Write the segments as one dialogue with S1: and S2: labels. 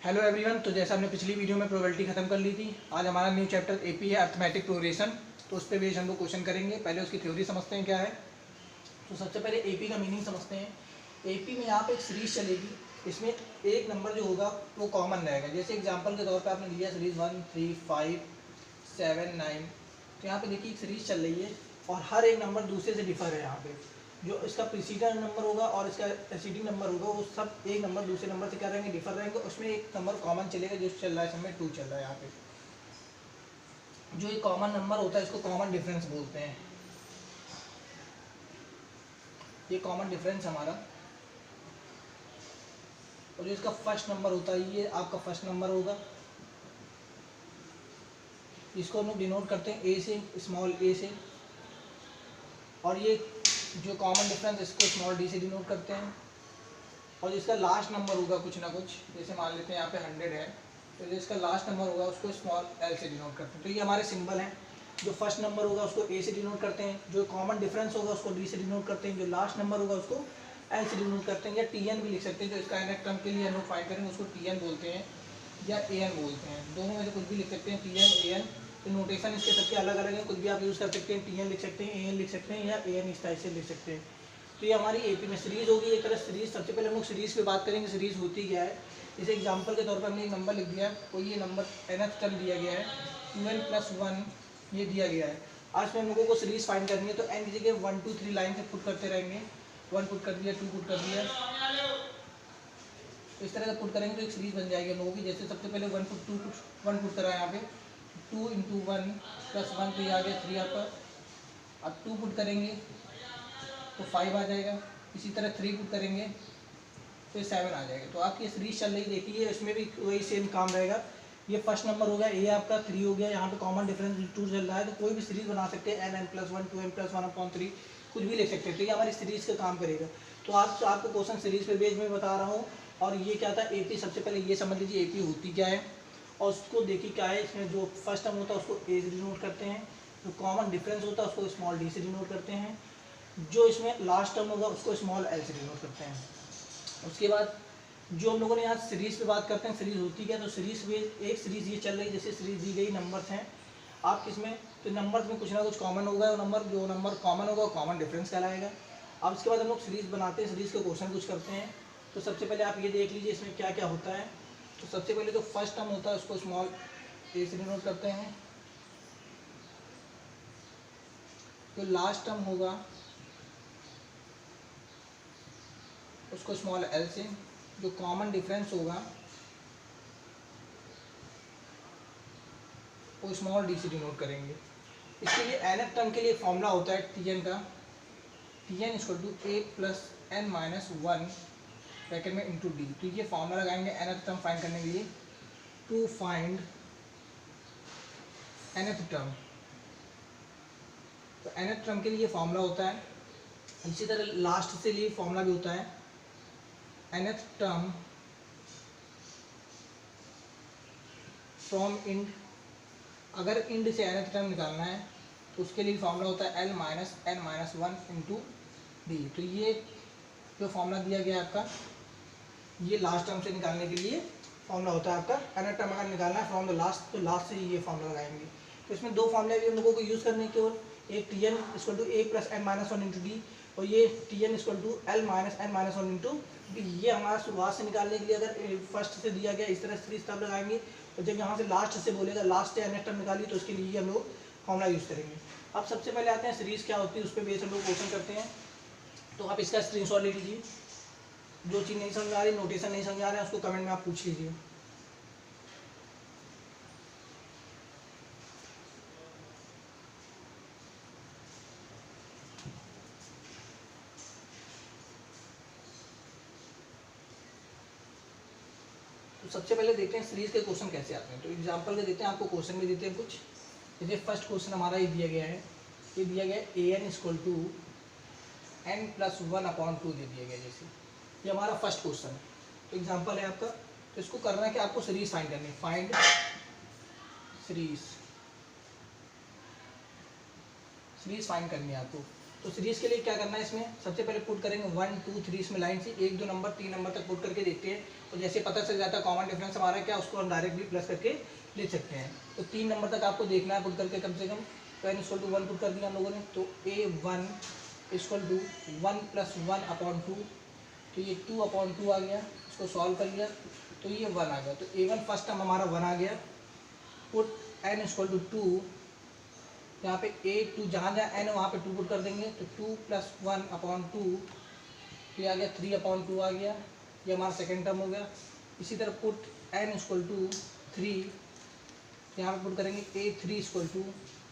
S1: Hello everyone. तो जैसे हमने पिछली वीडियो में प्रोबेबिलिटी खत्म कर ली थी, आज हमारा न्यू चैप्टर एपी है, अर्थमेटिक प्रोग्रेशन। तो उस पर बेस्ड हम लोग क्वेश्चन करेंगे। पहले उसकी थ्योरी समझते हैं क्या है। तो सबसे पहले एपी का मीनिंग समझते हैं। एपी में यहाँ पे एक सीरीज चलेगी, इसमें एक नंबर जो होगा वो कॉमन रहेगा। जैसे एग्जाम्पल के तौर पर आपने लिया सीरीज 1, 3, 5, 7, 9। तो यहाँ पे देखिए एक सीरीज चल रही है और हर एक नंबर दूसरे से डिफर है। यहाँ पे जो इसका प्रीसीडर नंबर होगा और इसका एसीडिंग नंबर होगा वो सब एक नंबर दूसरे नंबर से क्या रहेंगे, डिफर रहेंगे। उसमें एक नंबर कॉमन चलेगा जो चल रहा है, समय 2 चल रहा है। यहाँ पे जो एक कॉमन नंबर होता है इसको कॉमन डिफरेंस बोलते हैं। ये कॉमन डिफरेंस हमारा, और जो इसका फर्स्ट नंबर होता है ये आपका फर्स्ट नंबर होगा। इसको हम लोग डिनोट करते हैं ए से, स्मॉल ए से। और ये जो कॉमन डिफरेंस इसको स्मॉल डी से डिनोट करते हैं। और जिसका लास्ट नंबर होगा कुछ ना कुछ, जैसे मान लेते हैं यहाँ पे 100 है, तो जो इसका लास्ट नंबर होगा उसको स्मॉल एल से डिनोट करते हैं। तो ये हमारे सिंबल हैं। जो फर्स्ट नंबर होगा उसको ए से डिनोट करते हैं, जो कॉमन डिफरेंस होगा उसको डी से डिनोट करते हैं, जो लास्ट नंबर होगा उसको एल से डिनोट करते हैं। या टी एन भी लिख सकते हैं, जो इसका एनएक टर्म के लिए हम लोग फाइंड करेंगे उसको टी एन बोलते हैं या ए एन बोलते हैं। दोनों में से कुछ भी लिख सकते हैं, टी एन, ए एन। तो नोटेशन इसके सबके अलग अलग है, कुछ भी आप यूज़ कर सकते हैं। टी एन लिख सकते हैं, ए एन लिख सकते हैं, या ए एन इस टाइप से लिख सकते हैं। तो ये हमारी एपी में सीरीज होगी एक तरह सीरीज। सबसे पहले हम लोग सीरीज पे बात करेंगे, सीरीज होती क्या है। जैसे एग्जांपल के तौर पर हमने एक नंबर लिख दिया, कोई ये नंबर nth टर्म दिया गया है 2n+1 ये दिया गया है। आज में हम लोगों को सीरीज फाइंड करनी है, तो n की जगह 1 2 3 लाइन से पुट करते रहेंगे। 1 पुट कर दिया, 2 पुट कर दिया, तो इस तरह से पुट करेंगे तो एक सीरीज बन जाएगी हम लोगों की। जैसे सबसे पहले 1 पुट 2 पुट 1 पुट करा है यहाँ पे 2 × 1 + 1, तो ये आ गया 3 आपका। अब 2 पुट करेंगे तो 5 आ जाएगा। इसी तरह 3 पुट करेंगे तो 7 आ जाएगा। तो आपकी सीरीज चल रही देखिए, इसमें भी वही सेम काम रहेगा। ये फर्स्ट नंबर हो गया, ए आपका 3 हो गया, यहाँ पे कॉमन डिफरेंस 2 चल रहा है। तो कोई भी सीरीज बना सकते हैं, n+1 2n+1/3 कुछ भी लिख सकते हैं। तो ये हमारी सीरीज का काम करेगा। तो आपको क्वेश्चन सीरीज पे बेस में बता रहा हूँ। और ये क्या था एपी, सबसे पहले ये समझ लीजिए एपी होती क्या है। और उसको देखिए क्या है, इसमें जो फर्स्ट टर्म होता है उसको ए से डिनोट करते हैं, जो कॉमन डिफरेंस होता है उसको स्मॉल डी से डिनोट करते हैं, जो इसमें लास्ट टर्म होगा उसको स्मॉल एल से डिनोट करते हैं। उसके बाद जो हम लोगों ने यहाँ सीरीज पे बात करते हैं, सीरीज होती क्या, तो सीरीज में एक सीरीज ये चल रही है, जैसे सीरीज दी गई नंबर्स हैं आप किसमें, तो नंबर्स में कुछ ना कुछ कॉमन होगा। जो नंबर कॉमन होगा कॉमन डिफरेंस कहलाएगा। अब इसके बाद हम लोग सीरीज बनाते हैं, सीरीज के क्वेश्चन कुछ करते हैं। तो सबसे पहले आप ये देख लीजिए इसमें क्या क्या होता है। तो सबसे पहले जो फर्स्ट टर्म होता है उसको स्मॉल ए से डिनोट करते हैं, जो लास्ट टर्म होगा उसको स्मॉल एल से, जो कॉमन डिफरेंस होगा वो स्मॉल डी से डिनोट करेंगे। इसके लिए nth टर्म के लिए फॉर्मूला होता है टी एन का, Tn = a + n-1 ब्रैकेट में इंटू डी। तो ये फॉर्मूला लगाएंगे nth टर्म फाइंड करने के लिए, टू फाइंड nth टर्म। तो nth टर्म के लिए फॉर्मूला होता है। इसी तरह लास्ट से लिए फॉर्मूला भी होता है, nth टर्म फ्रॉम इंड। अगर इंड से nth टर्म निकालना है तो उसके लिए फॉर्मूला होता है l - n-1 इंटू डी। तो ये जो फॉर्मूला दिया गया है आपका, ये लास्ट टर्म से निकालने के लिए फॉर्मूला होता है आपका। nth टर्म अगर निकालना है फ्रॉम द लास्ट, तो लास्ट से ये फॉर्मूला लगाएंगे। तो इसमें दो फॉर्मूले भी हम लोगों को यूज़ करने हैं केवल, एक Tn = a + n-1 into D, और ये Tn = l - n-1 into D. ये हमारा शुरुआत से निकालने के लिए अगर फर्स्ट से दिया गया इस तरह सीरीज तब लगाएंगे, और जब यहाँ से लास्ट से बोलेगा लास्ट से nth टर्म निकालिए तो उसके लिए हम लोग फॉर्मूला यूज़ करेंगे। अब सबसे पहले आते हैं सीरीज़ क्या होती है, उस पर बेस हम लोग क्वेश्चन करते हैं। तो आप इसका स्क्रीनशॉट ले लीजिए। जो चीज़ नहीं समझ आ रही, नोटेशन नहीं समझ आ रहा है, उसको कमेंट में आप पूछ लीजिए। तो सबसे पहले देखते हैं सीरीज के क्वेश्चन कैसे आते हैं। तो एग्जांपल के देते हैं, आपको क्वेश्चन भी देते हैं कुछ। जैसे फर्स्ट क्वेश्चन हमारा ये दिया गया है, ये दिया गया है an = n+1/2 दे दिया गया। जैसे ये हमारा फर्स्ट क्वेश्चन है, तो एग्जांपल है आपका। तो इसको करना है कि आपको सीरीज फाइंड करनी है, फाइंड सीरीज फाइंड करनी है आपको। तो सीरीज़ के लिए क्या करना है, इसमें सबसे पहले पुट करेंगे 1 2 3 इसमें लाइन से 1 2 नंबर 3 नंबर तक पुट करके देखते हैं। तो जैसे पता चल जाता है कॉमन डिफरेंस हमारा क्या, उसको हम डायरेक्टली प्लस करके ले सकते हैं। तो 3 नंबर तक आपको देखना है पुट करके कम से कम। तो n इक्वल टू 1 पुट कर दिया हम लोगों ने, तो a1 equal to 1 plus 1 upon 2, तो ये 2 अपॉन 2 आ गया, इसको सॉल्व कर लिया तो ये 1 आ गया। तो a1 फर्स्ट टर्म हमारा 1 आ गया। पुट n इक्वल टू 2, यहाँ पे a2 जहाँ जहाँ n है वहाँ पे 2 पुट कर देंगे, तो 2 प्लस 1 अपॉन 2, ये आ गया 3 अपॉन 2 आ गया, ये हमारा सेकेंड टर्म हो गया। इसी तरह पुट n इक्वल टू 3, यहाँ पे पुट करेंगे a3 equal to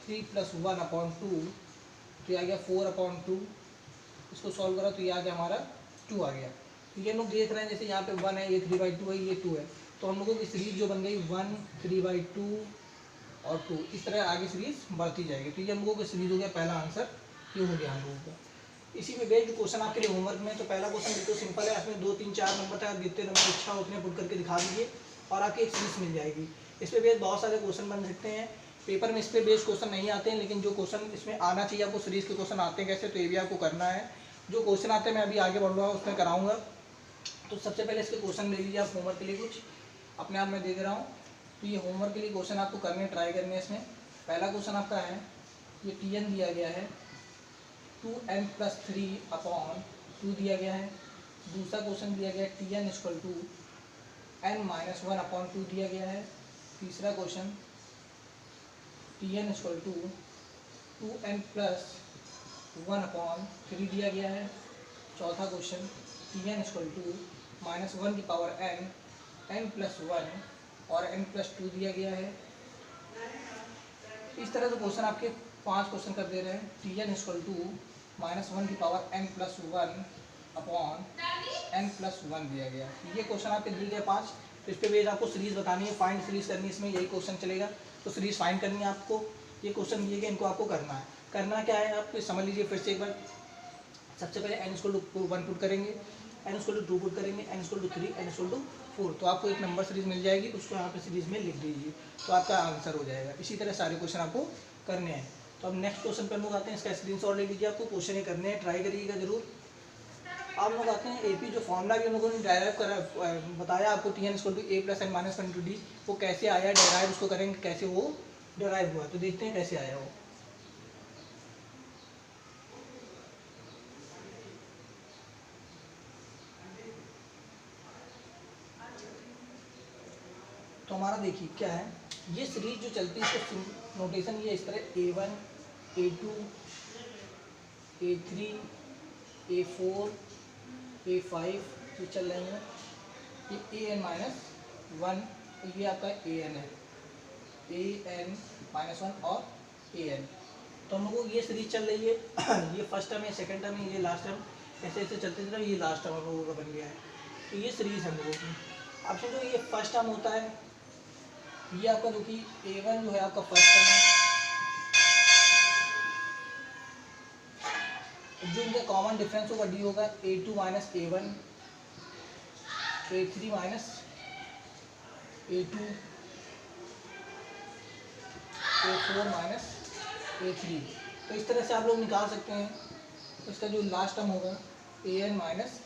S1: 3 plus 1 upon 2, तो ये आ गया 4 अपॉन 2, इसको सॉल्व करा तो ये आ गया हमारा 2 आ गया। तो ये लोग देख रहे हैं जैसे यहाँ पे 1 है, ये 3/2 है, ये 2 है, तो हम लोगों की सीरीज जो बन गई 1 3/2 और 2, इस तरह आगे सीरीज बढ़ती जाएगी। तो ये हम लोगों का सीरीज हो गया, पहला आंसर ये हो गया हम लोगों का। इसी में बेस्ड क्वेश्चन आपके लिए होमवर्क में, तो पहला क्वेश्चन बिल्कुल सिंपल है, इसमें 2 3 4 नंबर तक जितने नंबर इच्छा हो उतने पुट करके दिखा दीजिए और आपकी एक सीरीज मिल जाएगी। इस पर बेस्ड बहुत सारे क्वेश्चन बन सकते हैं। पेपर में इस पर बेस्ड क्वेश्चन नहीं आते हैं, लेकिन जो क्वेश्चन इसमें आना चाहिए आपको, सीरीज के क्वेश्चन आते हैं कैसे, तो ये भी आपको करना है। जो क्वेश्चन आते हैं मैं अभी आगे बढ़ रहा हूँ उसमें कराऊंगा। तो सबसे पहले इसके क्वेश्चन ले लीजिए आप होमवर्क के लिए, कुछ अपने आप मैं दे दे रहा हूँ। तो ये होमवर्क के लिए क्वेश्चन आपको करने ट्राई करने हैं। इसमें पहला क्वेश्चन आपका है, ये Tn दिया गया है 2n प्लस 3 अपॉन 2 दिया गया है। दूसरा क्वेश्चन दिया गया है Tn equal to n minus 1 upon 2 दिया गया है। तीसरा question Tn equal to 2n plus 1 upon 3 दिया गया है। चौथा question Tn equal to minus 1 की पावर n प्लस 1 और n प्लस 2 दिया गया है। इस तरह से क्वेश्चन आपके 5 क्वेश्चन कर दे रहे हैं। Tn इक्वल टू माइनस 1 की power n plus 1 upon n plus 1 दिया गया। ये क्वेश्चन आपके दिए गए 5। तो इस पर बेस आपको सीरीज बतानी है, फाइंड सीरीज करनी है, इसमें यही क्वेश्चन चलेगा। तो सीरीज फाइंड करनी है आपको, ये क्वेश्चन दिए गए इनको आपको करना है। करना क्या है आप समझ लीजिए फिर से एक बार। सबसे पहले n इक्वल टू 1 पुट करेंगे, n इक्वल टू 2 पुट करेंगे, n equal to 3, n equal to 4, तो आपको एक नंबर सीरीज मिल जाएगी, उसको यहाँ पे सीरीज में लिख दीजिए तो आपका आंसर हो जाएगा। इसी तरह सारे क्वेश्चन आपको करने हैं। तो अब नेक्स्ट क्वेश्चन पर लोग आते हैं, इसका स्क्रीनशॉट ले लीजिए, आपको क्वेश्चन ये करने हैं, ट्राई करिएगा जरूर। आप लोग आते हैं एपी, जो फॉर्मूला भी उन लोगों ने डेराइव करा बताया आपको, Tn equal to a plus n minus 1 × d, वो कैसे आया डेराइव, उसको करेंगे कैसे वो डेराइव हुआ, तो देखते हैं कैसे आया वो। तो हमारा देखिए क्या है, ये सीरीज जो चलती है इसको नोटेशन ये इस तरह a1 a2 a3 a4 a5 जो चल रही हैं, ये an माइनस 1, ये आपका an है, an माइनस 1 और an। तो हम लोगों को ये सीरीज चल रही है, ये फर्स्ट टर्म है, सेकंड टर्म है, ये लास्ट टर्म, ऐसे ऐसे चलते चलते ये लास्ट टर्म हम लोगों का बन गया है। तो ये सीरीज हम लोगों की। अब समझो ये फर्स्ट टर्म होता है, ये आपका जो कि a1 जो है आपका फर्स्ट टर्म है, जो इनका कॉमन डिफरेंस होगा d होगा a2 minus a1, a3 minus a2, a4 minus a3। तो इस तरह से आप लोग निकाल सकते हैं। इसका जो लास्ट टर्म होगा an माइनस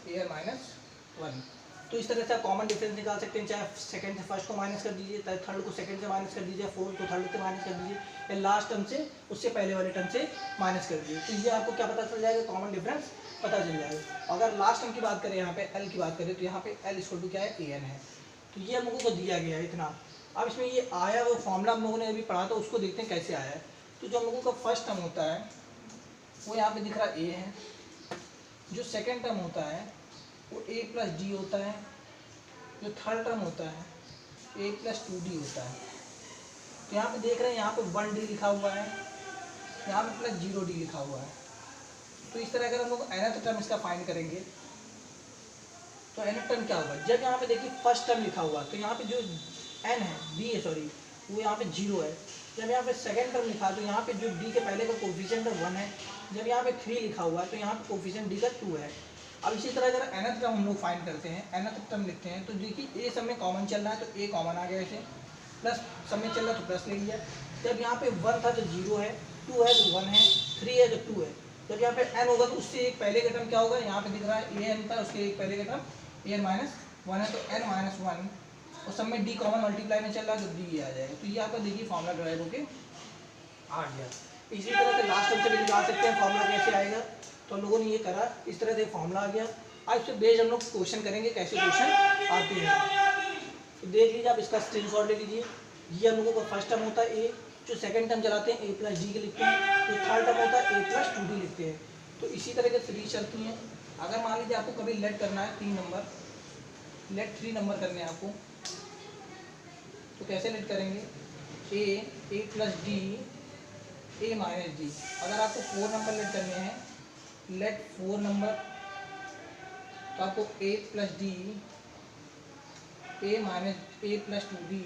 S1: 1। तो इस तरह से आप कॉमन डिफरेंस निकाल सकते हैं, चाहे सेकंड से फर्स्ट को माइनस कर दीजिए, चाहे थर्ड को सेकंड से माइनस कर दीजिए, फोर्थ को थर्ड से माइनस कर दीजिए, या लास्ट टर्म से उससे पहले वाले टर्म से माइनस कर दीजिए। तो ये आपको क्या पता चल जाएगा, कॉमन डिफरेंस पता चल जाएगा। अगर लास्ट टर्म की बात करें, यहाँ पे एल की बात करें, तो यहाँ पे एल इक्वल टू क्या है, an है। तो ये हम लोगों को दिया गया है इतना। अब इसमें ये आया वो फॉर्मूला हम लोगों ने अभी पढ़ा था, उसको देखते हैं कैसे आया है। तो जो हम लोगों का फर्स्ट टर्म होता है वो यहाँ पे दिख रहा है a है, जो सेकेंड टर्म होता है वो a प्लस डी होता है, जो थर्ड टर्म होता है a प्लस 2d होता है। तो यहाँ पे देख रहे हैं, यहाँ पे 1d लिखा हुआ है, यहाँ पे प्लस 0d लिखा हुआ है। तो इस तरह अगर हम लोग nth टर्म इसका फाइंड करेंगे तो nth टर्म क्या होगा, जब यहाँ पे देखिए फर्स्ट टर्म लिखा हुआ है तो यहाँ पे जो n है b है सॉरी वो यहाँ पे 0 है। जब यहाँ पे सेकेंड टर्म लिखा है तो यहाँ पे जो d के पहले का कोफिशिएंट 1 है। जब यहाँ पे 3 लिखा हुआ है तो यहाँ पे कोफिशिएंट d का 2 है। अब इसी तरह अगर nth टर्म हम लोग फाइंड करते हैं, nth टर्म लिखते हैं, तो देखिए a सब में कॉमन चल रहा है तो a कॉमन आ गया, इसे प्लस सब में चल रहा है तो प्लस ले लिया। जब यहाँ पे 1 था तो 0 है, 2 है तो 1 है, 3 है तो 2 है। जब यहाँ पे n होगा तो उससे एक पहले का टर्म क्या होगा, यहाँ पे दिख रहा है a n था, उसके एक पहले का term a n minus one है, तो n माइनस वन और सब में d कॉमन मल्टीप्लाई में चल रहा है तो d आ जाएगा। तो ये आपका देखिए फॉर्मूला ड्राइव होके आ गया। इसी तरह से लास्ट टर्म से भी निकाल सकते हैं फॉर्मूला कैसे आएगा, तो हम लोगों ने ये करा, इस तरह से फॉर्मूला आ गया। आज से बेस्ड हम लोग क्वेश्चन करेंगे कैसे क्वेश्चन आते हैं। तो देख लीजिए आप इसका स्क्रीनशॉट ले लीजिए। ये हम लोगों का फर्स्ट टर्म होता है a, जो सेकंड टर्म चलाते हैं a प्लस डी के लिखते हैं, जो थर्ड टर्म होता है a प्लस टू डी लिखते हैं। तो इसी तरह के सीरीज चलती हैं। अगर मान लीजिए आपको कभी लेट करना है 3 नंबर, लेट 3 नंबर करने हैं आपको, तो कैसे लेट करेंगे, a plus D a minus D. अगर आपको 4 नंबर लेट करने हैं, लेट 4 नंबर, तो आपको a plus D a minus a plus two D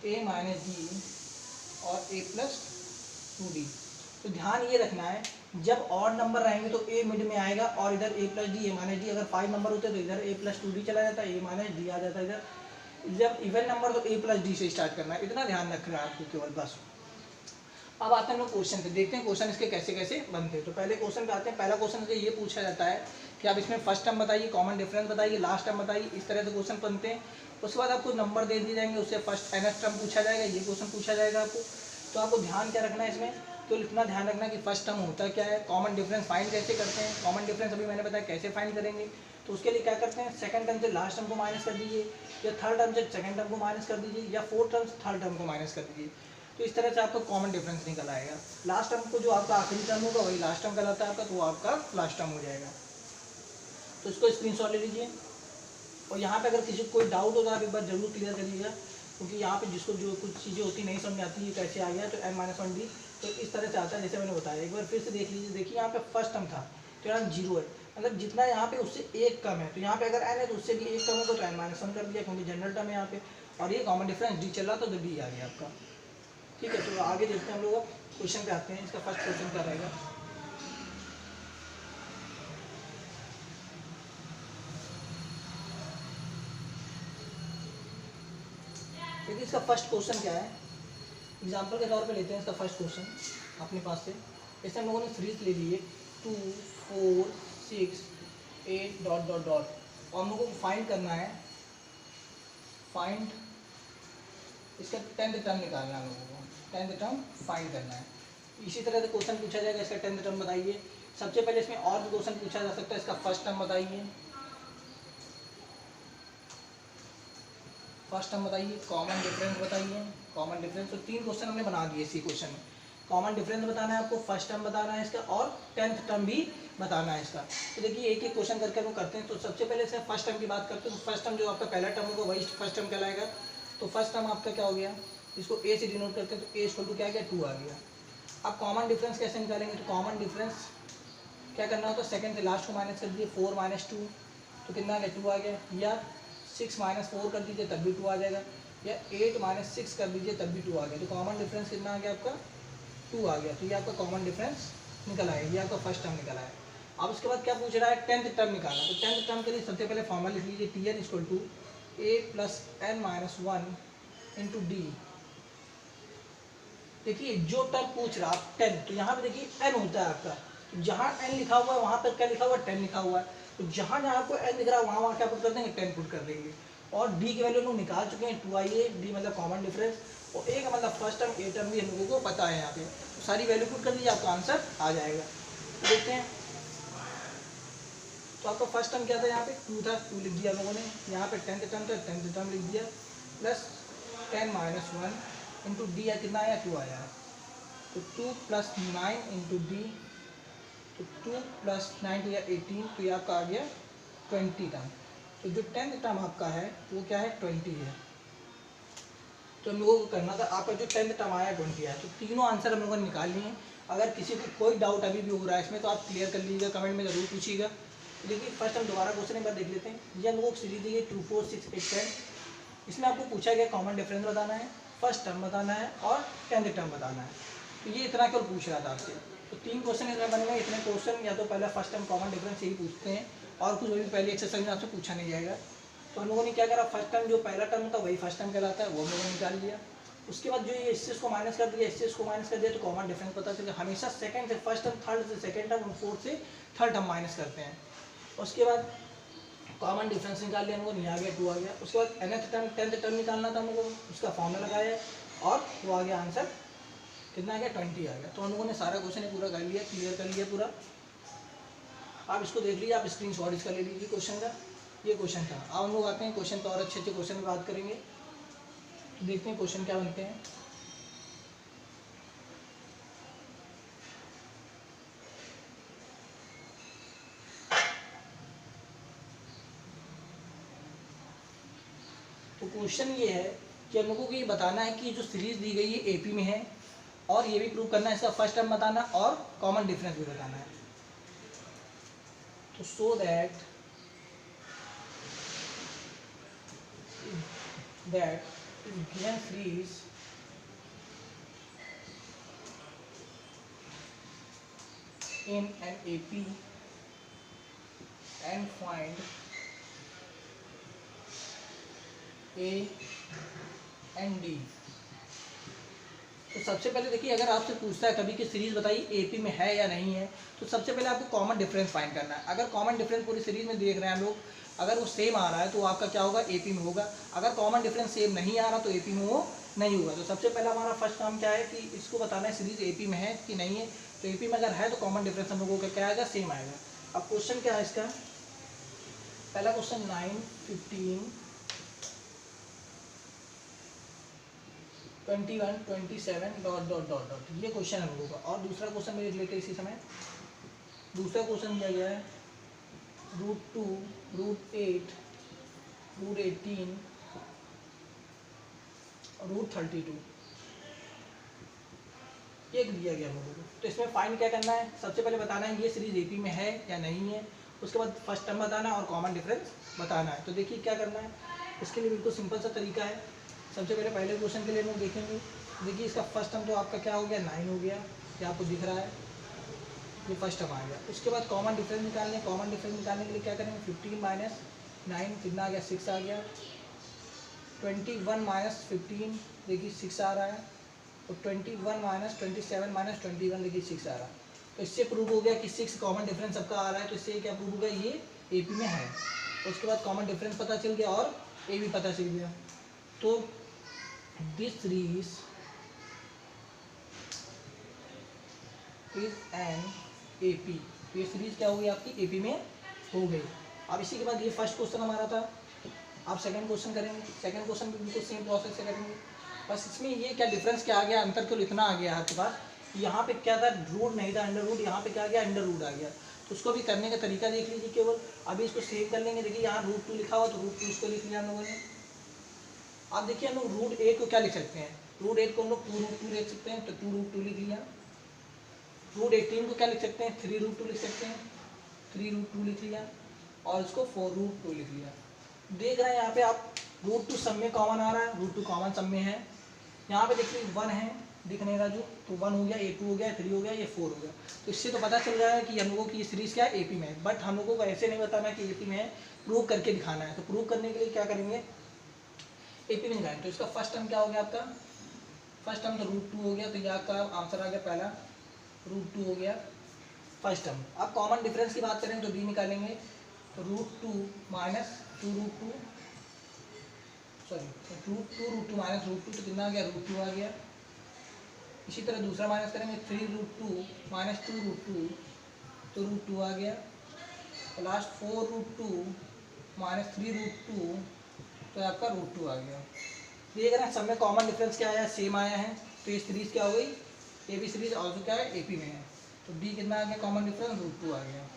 S1: a minus D और a प्लस टू डी। तो ध्यान ये रखना है, जब ऑड नंबर रहेंगे तो a मिड में आएगा और इधर a plus D a minus D. अगर 5 नंबर होते तो इधर a प्लस टू डी चला जाता है, a माइनस डी आ जाता है इधर। जब इवन नंबर तो a प्लस डी से स्टार्ट करना है, इतना ध्यान रखना है आपको केवल बस। अब आते हैं लोग क्वेश्चन पे, देखते हैं क्वेश्चन इसके कैसे कैसे बनते हैं। तो पहले क्वेश्चन पे आते हैं। पहला क्वेश्चन से ये पूछा जाता है कि आप इसमें फर्स्ट टर्म बताइए, कॉमन डिफरेंस बताइए, लास्ट टर्म बताइए, इस तरह से क्वेश्चन बनते हैं। उसके बाद आपको नंबर दे दिए जाएंगे, उससे फर्स्ट nth टर्म पूछा जाएगा, ये क्वेश्चन पूछा जाएगा आपको। तो आपको ध्यान क्या रखना है इसमें, तो इतना ध्यान रखना कि फर्स्ट टर्म होता क्या है, कॉमन डिफरेंस फाइंड कैसे करते हैं। कॉमन डिफरेंस अभी मैंने बताया कैसे फाइंड करेंगे। तो उसके लिए क्या करते हैं, सेकंड टर्म से लास्ट टर्म को माइनस कर दीजिए, या थर्ड टर्म से सेकंड टर्म को माइनस कर दीजिए, या फोर्थ टर्म से थर्ड टर्म को माइनस कर दीजिए। तो इस तरह से आपका कॉमन डिफरेंस निकल आएगा। लास्ट टर्म को जो आपका आखिरी टर्म होगा वही लास्ट टर्म कहलाता है आपका, तो वो आपका लास्ट टर्म हो जाएगा। तो इसको स्क्रीनशॉट ले लीजिए। और यहाँ पे अगर किसी को कोई डाउट हो तो आप एक बार जरूर क्लियर करिएगा, क्योंकि यहाँ पे जिसको जो कुछ चीज़ें होती नहीं समझ आती है कैसे आ गया, तो n-1d तो इस तरह से आता है जैसे मैंने बताया। एक बार फिर से देख लीजिए। देखिए यहाँ पे फर्स्ट टर्म था तो यहाँ 0 है, मतलब जितना यहाँ पे उससे एक कम है। तो यहाँ पे अगर n है तो उससे भी एक कम होगा तो n-1 कर दिया, क्योंकि जनरल टर्म है यहाँ पे। और ये कॉमन डिफरेंस d चल रहा था तो d आ गया आपका। ठीक है, तो आगे देखते हैं हम लोग क्वेश्चन पे आते हैं। इसका फर्स्ट क्वेश्चन क्या रहेगा, देखिए इसका फर्स्ट क्वेश्चन क्या है। एग्जाम्पल के तौर पे लेते हैं इसका फर्स्ट क्वेश्चन अपने पास से। जैसे हम लोगों ने सीरीज ले ली है 2 4 6 8 डॉट डॉट डॉट, और हम लोगों को फाइंड करना है, फाइंड इसका 10th टर्म निकालना है हम लोगों को, 10th टर्म फाइंड करना है। इसी तरह से क्वेश्चन पूछा जाएगा, इसका 10th टर्म बताइए। सबसे पहले इसमें और भी क्वेश्चन पूछा जा सकता है, इसका फर्स्ट टर्म बताइए, फर्स्ट टर्म बताइए, कॉमन डिफरेंस बताइए, कॉमन डिफरेंस। तो 3 क्वेश्चन हमने बना दिए इसी क्वेश्चन में। कॉमन डिफरेंस बताना है आपको, फर्स्ट टर्म बताना है इसका, और 10th टर्म भी बताना है इसका। तो देखिए एक एक क्वेश्चन करके हम करते हैं। तो सबसे पहले से फर्स्ट टर्म की बात करते हैं। तो फर्स्ट टर्म जो आपका पहला टर्म होगा वही फर्स्ट टर्म कहलाएगा। तो फर्स्ट टर्म आपका क्या हो गया, इसको a से डिनोट करते हैं, तो a इक्वल टू क्या आ गया, 2 आ गया। अब कॉमन डिफरेंस कैसे निकालेंगे, तो कॉमन डिफरेंस क्या करना होता है, सेकंड से लास्ट को माइनस कर दीजिए, 4 माइनस 2 तो कितना आ गया, 2 आ गया। या 6 माइनस 4 कर दीजिए तब भी 2 आ जाएगा, या 8 माइनस 6 कर दीजिए तब भी 2 आ गया। तो कॉमन डिफरेंस कितना आ गया आपका, 2 आ गया। तो ये आपका कॉमन डिफरेंस निकल आएगा, ये आपका फर्स्ट टर्म निकल आया। अब उसके बाद क्या पूछ रहा है, 10th टर्म निकालना। तो 10th टर्म के लिए सबसे पहले फॉर्मूला लिख लीजिए, Tn equal to a plus n-1 into d. देखिए जो टर्म पूछ रहा है 10, तो यहाँ पे देखिए n होता है आपका, तो जहाँ n लिखा हुआ है वहाँ पर क्या लिखा हुआ है, 10 लिखा हुआ है। तो जहाँ जहाँ आपको n दिख रहा है वहाँ क्या पुट कर देंगे, 10 पुट कर देंगे। और d की वैल्यू लोग निकाल चुके हैं, 2ia, d मतलब कॉमन डिफरेंस, और a का मतलब फर्स्ट टर्म, a टर्म भी हम लोगों को पता है यहाँ पे। तो सारी वैल्यू पुट कर दीजिए, आपका आंसर आ जाएगा। तो देखते हैं, तो आपका फर्स्ट टर्म क्या था, यहाँ पे 2 था, 2 लिख दिया हम लोगों ने। यहाँ पे 10th टर्म था, 10th टर्म लिख दिया, प्लस 10-1 इंटू डी या कितना आया, 2 आया। तो 2 + 9 इंटू डी, तो 2 + 9 तो या 18, तो ये आपका आ गया 20 टर्म। तो जो 10th टर्म आपका है वो क्या है, 20 है। तो हम लोगों को करना था, आपका जो 10th टर्म आया 20 है। तो तीनों आंसर हम लोगों ने निकाल लिए हैं। अगर किसी को कोई डाउट अभी भी हो रहा है इसमें तो आप क्लियर कर लीजिएगा, कमेंट में ज़रूर पूछिएगा। तो देखिए फर्स्ट हम दोबारा क्वेश्चन एक बार देख लेते हैं। ये हम लोगों को सीरीज दी है 2 4 6 8 10। इसमें आपको पूछा गया कॉमन डिफरेंस बताना है, फर्स्ट टर्म बताना है और 10th टर्म बताना है। तो ये इतना केवल पूछ रहा था आपसे। तो 3 क्वेश्चन इसमें बन गए। इतने क्वेश्चन या तो पहला फर्स्ट टर्म कॉमन डिफरेंस यही पूछते हैं, और कुछ भी पहले एक्सरसाइज में आपसे पूछा नहीं जाएगा। तो हम लोगों ने क्या करा, फर्स्ट टर्म जो पहला टर्म था वही फर्स्ट टर्म कहलाता है, वो हम लोगों ने निकाल लिया। उसके बाद जो ये इससे इसको माइनस कर दिया, इससे इसको माइनस कर दिया, तो कॉमन डिफरेंस पता चलेगा। हमेशा सेकंड से फर्स्ट टर्म, थर्ड से सेकंड टर्म, फोर्थ से थर्ड टर्म माइनस करते हैं। उसके बाद कॉमन डिफरेंस निकाल लिया हम लोग, यहाँ आ गया 2 आ गया। उसके बाद nth टर्म 10th टर्म निकालना था हम लोगों को, उसका फॉर्मूला लगाया और वो आ गया आंसर कितना आ गया 20 आ गया। तो हम लोगों ने सारा क्वेश्चन पूरा कर लिया, क्लियर कर लिया पूरा। आप इसको देख लीजिए, आप स्क्रीनशॉट इसका ले लीजिए क्वेश्चन का। ये क्वेश्चन था। अब हम लोग आते हैं क्वेश्चन तो और अच्छे अच्छे क्वेश्चन की बात करेंगे। देखते हैं क्वेश्चन क्या बनते हैं। तो क्वेश्चन ये है कि हम लोगों को ये बताना है कि जो सीरीज दी गई है एपी में है, और ये भी प्रूव करना है, इसका फर्स्ट टर्म बताना और कॉमन डिफरेंस भी बताना है। तो so that given series in an AP and find A and D। तो सबसे पहले देखिए, अगर आपसे पूछता है कभी कि सीरीज बताइए एपी में है या नहीं है, तो सबसे पहले आपको कॉमन डिफरेंस फाइंड करना है। अगर कॉमन डिफरेंस पूरी सीरीज में देख रहे हैं हम लोग, अगर वो सेम आ रहा है तो आपका क्या होगा, एपी में होगा। अगर कॉमन डिफरेंस सेम नहीं आ रहा तो एपी में वो नहीं होगा। तो सबसे पहला हमारा फर्स्ट काम क्या है कि इसको बताना है सीरीज एपी में है कि नहीं है। तो एपी में अगर है तो कॉमन डिफरेंस हम लोगों का क्या आएगा, सेम आएगा। अब क्वेश्चन क्या है इसका, पहला question 9, 15, 21, 27 dot dot dot dot, ये क्वेश्चन है हम लोगों का। और दूसरा क्वेश्चन मेरे रिलेटेड इसी समय, दूसरा क्वेश्चन दिया गया है √2, √8, √18, √32, ये दिया गया हम लोगों को। तो इसमें फाइंड क्या करना है, सबसे पहले बताना है ये सीरीज एपी में है या नहीं है। उसके बाद फर्स्ट टर्म बताना और कॉमन डिफरेंस बताना है। तो देखिए क्या करना है, इसके लिए बिल्कुल सिंपल सा तरीका है। सबसे पहले क्वेश्चन के लिए हम लोग देखेंगे। देखिए इसका फर्स्ट टर्म तो आपका क्या हो गया, 9 हो गया, क्या आपको दिख रहा है, ये फर्स्ट टर्म आ गया। उसके बाद कॉमन डिफरेंस निकालने, कॉमन डिफरेंस निकालने के लिए क्या करेंगे, 15 माइनस 9 कितना आ गया, 6 आ गया। 21 माइनस 15 देखिए 6 आ रहा है। तो 21 माइनस 27 माइनस 21 देखिए 6 आ रहा है। तो इससे प्रूव हो गया कि 6 कॉमन डिफरेंस सबका आ रहा है। तो इससे क्या प्रूव हो गया, ये एपी में है। उसके बाद कॉमन डिफरेंस पता चल गया और ए भी पता चल गया। तो this series is an AP. तो ये सीरीज क्या हो गई आपकी, एपी में हो गई। अब इसी के बाद ये फर्स्ट क्वेश्चन हमारा था। आप सेकंड क्वेश्चन करेंगे, सेकंड क्वेश्चन भी बिल्कुल सेम प्रोसेस से करेंगे। बस इसमें ये क्या डिफरेंस क्या आ गया, अंतर क्यों इतना आ गया आपके पास, यहाँ पे क्या था, रूट नहीं था अंडर रूट, यहाँ पे क्या आ गया, अंडर रूट आ गया। तो उसको भी करने का तरीका देख लीजिए केवल। अभी इसको सेव कर लेंगे। देखिए यहाँ √2 लिखा हुआ, तो √2 इसको लिख लिया हम लोगों ने। आप देखिए हम लोग √8 को क्या लिख सकते हैं, √8 को हम लोग 2√2 लिख सकते हैं, तो 2√2 लिख लिया। √18 को क्या लिख सकते हैं, 3√2 लिख सकते हैं, 3√2 लिख लिया। और इसको 4√2 लिख लिया। देख रहे हैं यहाँ पे आप √2 सब में कॉमन आ रहा है, √2 कॉमन सब में है। यहाँ पे देखिए 1 है, दिख नहीं रहा जो, तो 1 हो गया, ये 2 हो गया, 3 हो गया, ये 4 हो गया। तो इससे तो पता चल रहा है कि हम लोगों की ये सीरीज क्या है, एपी में है। बट हम लोगों को ऐसे नहीं बताना कि एपी में है, प्रूव करके दिखाना है। तो प्रूव करने के लिए क्या करेंगे, एपी में दिखाएंगे। तो इसका फर्स्ट टर्म क्या हो गया आपका, फर्स्ट टर्म तो √2 हो गया। तो यहाँ का आंसर आ गया पहला, √2 हो गया फर्स्ट टर्म। अब कॉमन डिफरेंस की बात करें तो डी निकालेंगे। तो √2 माइनस 2√2, सॉरी 2√2 माइनस √2, तो कितना आ गया, √2 आ गया। इसी तरह दूसरा माइनस करेंगे, 3√2 माइनस 2√2, तो √2 आ गया। तो लास्ट 4√2 माइनस 3√2, तो आपका √2 आ गया। देख रहे हैं सब में कॉमन डिफरेंस क्या आया, सेम आया है। तो ये सीरीज क्या हो गई, ए बी सीरीज ऑल्सो क्या है, एपी में है। तो डी कितना आ गया, कॉमन डिफरेंस √2 आ गया।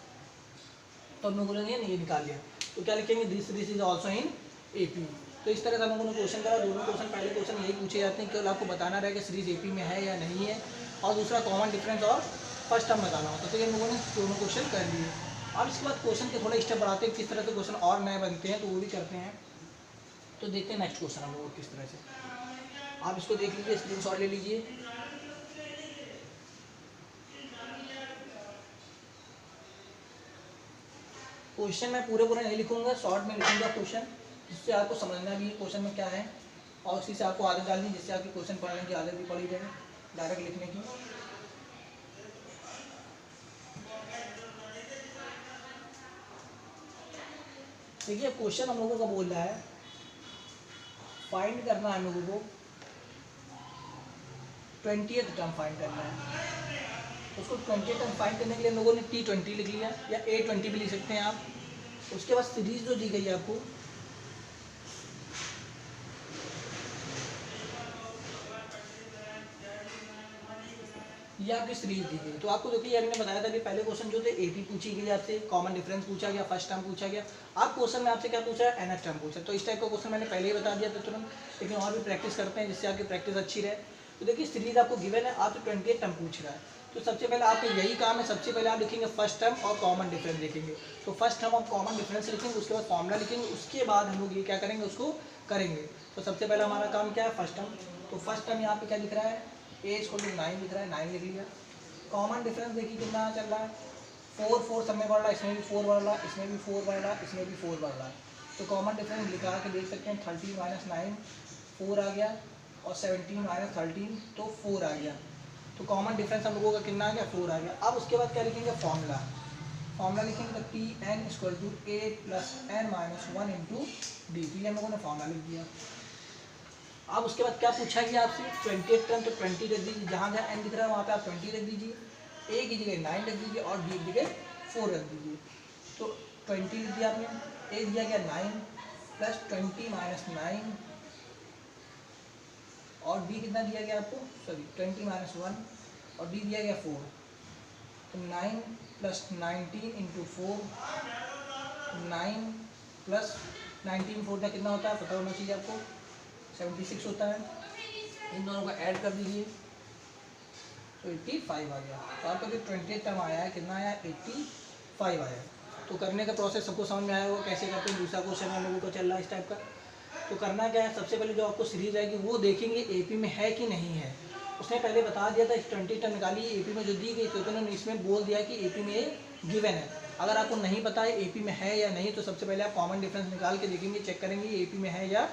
S1: तो हम लोगों ने ये निकाल लिया। तो क्या लिखेंगे, this series is also in AP. तो इस तरह से हम लोगों ने क्वेश्चन करा। दोनों क्वेश्चन, पहले क्वेश्चन यही पूछे जाते हैं, केवल आपको बताना रहेगा सीरीज एपी में है या नहीं है, और दूसरा कॉमन डिफरेंस और फर्स्ट टर्म बताना होता है। तो ये हम लोगों ने दोनों क्वेश्चन कर लिए। अब इसके बाद क्वेश्चन के थोड़ा स्टेप बढ़ाते हैं, किस तरह से क्वेश्चन और नए बनते हैं, तो वो भी करते हैं। तो देखते हैं नेक्स्ट क्वेश्चन हम लोग किस तरह से। आप इसको देख लीजिए, स्क्रीनशॉट ले लीजिए। क्वेश्चन मैं पूरे नहीं लिखूंगा, शॉर्ट में लिखूंगा क्वेश्चन, जिससे आपको समझना भी है क्वेश्चन में क्या है। और उसी से आपको आदत डालनी जिससे आपकी क्वेश्चन पढ़ने की आदत भी पड़ी जाए डायरेक्ट लिखने की। देखिए क्वेश्चन हम लोगों का बोल रहा है फाइंड करना है हम लोगों को 20th टर्म फाइंड करना है। उसको 20th टर्म फाइंड करने के लिए हम लोगों ने T20 लिख लिया या A20 भी लिख सकते हैं आप। उसके बाद सीरीज जो दी गई है आपको, ये आपकी सीरीज दी गई। तो आपको जो कि मैंने बताया था कि पहले क्वेश्चन जो थे AP पूछी गई आपसे, कॉमन डिफरेंस पूछा गया, फर्स्ट टर्म पूछा गया। आप क्वेश्चन में आपसे क्या पूछा है, nth टर्म पूछा। तो इस टाइप का क्वेश्चन मैंने पहले ही बता दिया था तुरंत, लेकिन और भी प्रैक्टिस करते हैं जिससे आपकी प्रैक्टिस अच्छी रहे। तो देखिए सीरीज आपको गिवन है, आपसे 20th टर्म पूछ रहा है, तो सबसे पहले आपको यही काम है, सबसे पहले आप लिखेंगे फर्स्ट टर्म और कॉमन डिफरेंस लिखेंगे। तो फर्स्ट टर्म और कॉमन डिफरेंस लिखेंगे, उसके बाद फॉर्मूला लिखेंगे, उसके बाद हम लोग ये क्या करेंगे, उसको करेंगे। तो सबसे पहले हमारा काम क्या है, फर्स्ट टर्म। तो फर्स्ट टर्म यहाँ पे क्या लिख रहा है, A=9 लिख रहा है, 9 लिख लिया। कॉमन डिफरेंस देखिए कितना चल रहा है, 4 सब में बढ़ रहा है, इसमें भी 4 बढ़ रहा है, इसमें भी 4 बढ़ रहा है, इसमें भी 4 बढ़ रहा है। तो कॉमन डिफरेंस लिखा के देख सकते हैं, 13 - 9 4 आ गया, और 17 - 13 तो 4 आ गया। तो कॉमन डिफरेंस हम लोगों का कितना आ गया, 4 आ गया। अब उसके बाद क्या लिखेंगे, फॉर्मूला। फॉर्मूला लिखेंगे तो Tn = A + n - 1 × d। तो ये हम लोगों ने फॉर्मूला लिख दिया। अब उसके बाद क्या पूछा गया आपसे, 20th टर्म, तो 20 रख दीजिए, जहाँ जहाँ n दिख रहा है वहाँ पे आप 20 रख दीजिए, A की जगह 9 रख दीजिए और D की जगह 4 रख दीजिए। तो 20 लिख दिया आपने, A दिया गया 9 + 20 - 9 और D कितना दिया गया आपको, सॉरी 20 - 1 और D दिया गया 4। तो 9 + 19 × 4, 9 + 19 4 का कितना होता है पता होना चाहिए आपको, 76 होता है। इन दोनों को ऐड कर दीजिए तो 85 आ गया। तो आपका जो 20th टर्म आया है कितना आया, 85 आया। तो करने का प्रोसेस सबको समझ में आया होगा कैसे करते हैं। दूसरा क्वेश्चन हम लोगों को चल रहा है इस टाइप का। तो करना क्या है, सबसे पहले जो आपको सीरीज आएगी वो देखेंगे AP में है कि नहीं है। उसने पहले बता दिया था इस 20 टर्म निकालिए, AP में जो दी गई थी तो उन्होंने इसमें बोल दिया कि AP में ये गिवन है। अगर आपको नहीं पता है AP में है या नहीं, तो सबसे पहले आप कॉमन डिफरेंस निकाल के देखेंगे, चेक करेंगे AP में है या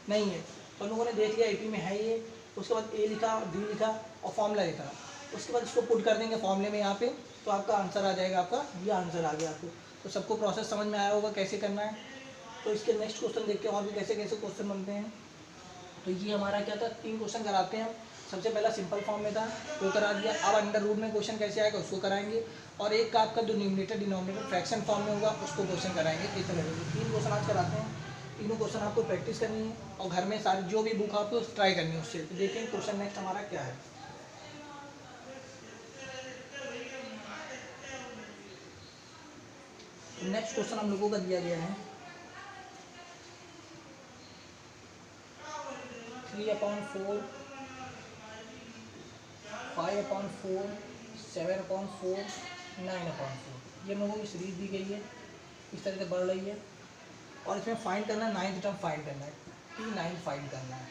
S1: नहीं है। तो लोगों ने देख लिया AP में है ये, उसके बाद A लिखा, D लिखा और फॉर्मूला लिखा। उसके बाद इसको पुट कर देंगे फॉर्मूले में यहाँ पे, तो आपका आंसर आ जाएगा, आपका ये आंसर आ गया आपको। तो सबको प्रोसेस समझ में आया होगा कैसे करना है। तो इसके नेक्स्ट क्वेश्चन देखते हैं और भी कैसे कैसे क्वेश्चन बनते हैं। तो ये हमारा क्या था, 3 क्वेश्चन कराते हैं हम। सबसे पहला सिंपल फॉर्म में था वो करा दिया। अब अंडर रूट में क्वेश्चन कैसे आएगा उसको कराएंगे, और एक का आपका जो न्यूमरेटर डिनोमिनेटर फ्रैक्शन फॉर्म में होगा उसको क्वेश्चन कराएंगे। इस तरह से 3 क्वेश्चन आज कराते हैं। तीनों क्वेश्चन आपको प्रैक्टिस करनी है और घर में सारी जो भी बुक आपको ट्राई करनी है उससे। तो देखें क्वेश्चन नेक्स्ट हमारा क्या है। नेक्स्ट क्वेश्चन हम लोगों का दिया गया है 3/4, 5/4, 7/4, 9/4। ये हम लोगों की सीरीज दी गई है, इस तरह से बढ़ रही है। और इसमें फाइंड करना है 9th टर्म फाइंड करना है, T9 फाइंड करना है।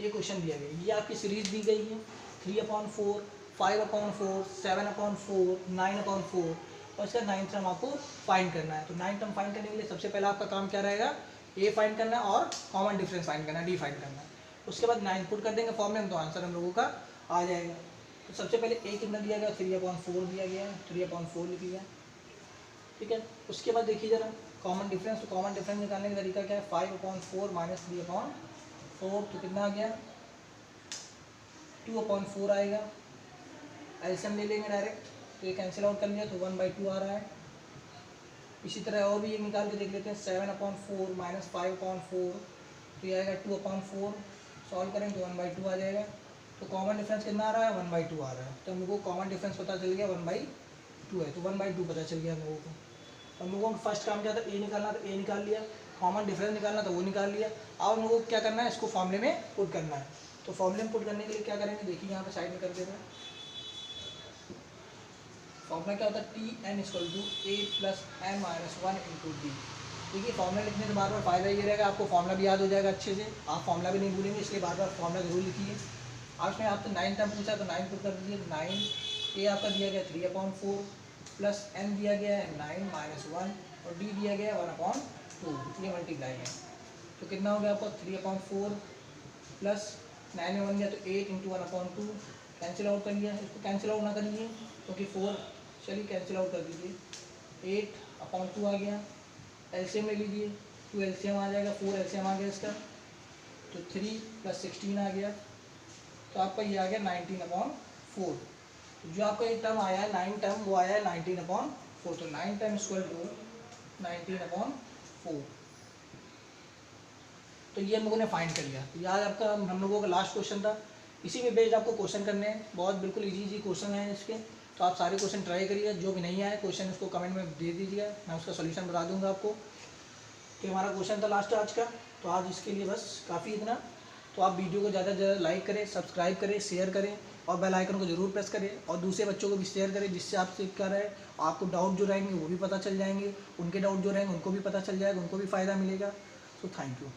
S1: ये क्वेश्चन दिया गया है, ये आपकी सीरीज दी गई है 3/4, 5/4, 7/4, 9/4 और इसका 9th टर्म आपको फाइंड करना है। तो 9th टर्म फाइंड करने के लिए सबसे पहला आपका काम क्या रहेगा, A फाइंड करना है और कॉमन डिफरेंस फाइंड करना है, D फाइंड करना है। उसके बाद 9 पुट कर देंगे फॉर्मूले में, तो आंसर हम लोगों का आ जाएगा। तो सबसे पहले A कितना दिया गया, 3/4 दिया गया है, 3/4 लिख लिया, ठीक है। उसके बाद देखिए जरा कॉमन डिफरेंस। तो कॉमन डिफरेंस निकालने का तरीका क्या है, 5/4 - 3/4 तो कितना आ गया, 2/4 आएगा। एलसीएम ले लेंगे डायरेक्ट, तो ये कैंसिल आउट कर लिया तो 1/2 आ रहा है। इसी तरह और भी एक निकाल के देख लेते हैं, 7/4 - 5/4 तो ये आएगा 2/4। सॉल्व करें तो 1/2 आ जाएगा। तो कॉमन डिफरेंस कितना आ रहा है, 1/2 आ रहा है। तो हम लोग को कॉमन डिफरेंस पता चल गया 1/2 है, तो 1/2 पता चल गया हम लोगों को। हम लोगों को फर्स्ट काम क्या था, A निकालना, तो A निकाल लिया। कॉमन डिफरेंस निकालना था वो निकाल लिया। अब हम लोगों को क्या करना है, इसको फॉर्मूले में पुट करना है। तो फॉर्मूले में पुट करने के लिए क्या करेंगे, देखिए यहाँ पे साइड में कर देते हैं। फॉर्मूला क्या होता है, Tn = A + n - 1 × D। देखिए फॉर्मूला लिखने से बार बार फायदा ये रहेगा, आपको फॉर्मूला भी याद हो जाएगा अच्छे से, आप फॉर्मूला भी नहीं भूलेंगे, इसलिए बार बार फॉर्मूला जरूर लिखिए। आज में आपसे 9 टर्म पूछा तो 9 पुट कर दीजिए। 9 A आपका दिया गया 3/4 प्लस n दिया गया है 9 - 1 और D दिया गया है 1/2। ये मल्टीप्लाई है तो कितना हो गया आपको 3/4 प्लस 9 में 1 गया तो 8 इंटू 1/2 कैंसिल आउट कर लिया। इसको कैंसिल आउट ना करिए क्योंकि 4, चलिए कैंसिल आउट कर दीजिए। 8/2 आ गया। एलसीएम ले लीजिए, 2 एलसीएम आ जाएगा, 4 एलसीएम आ गया इसका, तो 3 + 16 आ गया, तो आपका ये आ गया 19/4। तो जो आपका ये टर्म आया है 9 टर्म, वो आया है 19/4। तो 9 टर्म = 19/4। तो ये हम लोगों ने फाइंड कर लिया। तो ये आज आपका हम लोगों का लास्ट क्वेश्चन था। इसी पे बेस्ड आपको क्वेश्चन करने हैं, बहुत बिल्कुल इजी क्वेश्चन है इसके। तो आप सारे क्वेश्चन ट्राई करिए, जो भी नहीं आए क्वेश्चन उसको कमेंट में दे दीजिएगा, मैं उसका सोल्यूशन बता दूंगा आपको। तो हमारा क्वेश्चन था लास्ट आज का, तो आज इसके लिए बस काफ़ी इतना। तो आप वीडियो को ज़्यादा से ज़्यादा लाइक करें, सब्सक्राइब करें, शेयर करें और बेल आइकन को जरूर प्रेस करें, और दूसरे बच्चों को भी शेयर करें, जिससे आपसे क्या रहे, आपको डाउट जो रहेंगे वो भी पता चल जाएंगे, उनके डाउट जो रहेंगे उनको भी पता चल जाएगा, उनको भी फ़ायदा मिलेगा। So thank you.